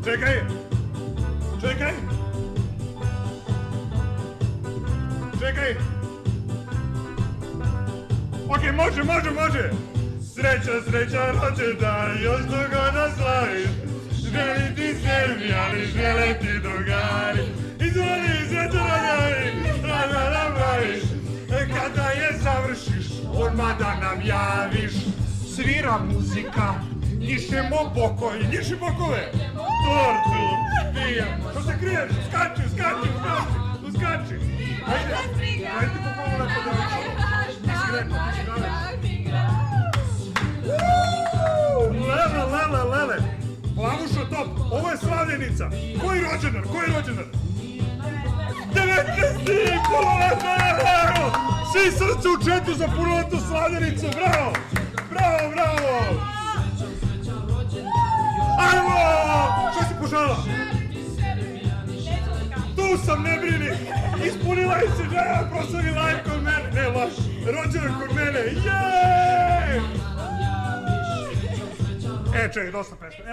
Čekaj! Čekaj! Čekaj! Okej, može! Sreća, rođendan, još dugo da slaviš. Želi ti sebi, ali žele ti drugari. Izvoli, sreća rođendan, da praviš. Kada je završiš, odmah da nam javiš. Svira muzika, njišemo bokove. Tortu, pijem. Što se kriješ? Skači. Ajde pokovo na podavljaju. Lele. Plavušo top, ovo je slavljenica. Koji rođendan? 19. punoletno! Svi srce u četu za punoletnu slavljenicu, bravo! Ajmo! Što si požela? Tu sam, ne brini! Ispunila i se žena, proslavi live kod mene! Ne, laš, rođendan kod mene! Jeeeej! Čekaj, dosta pesme.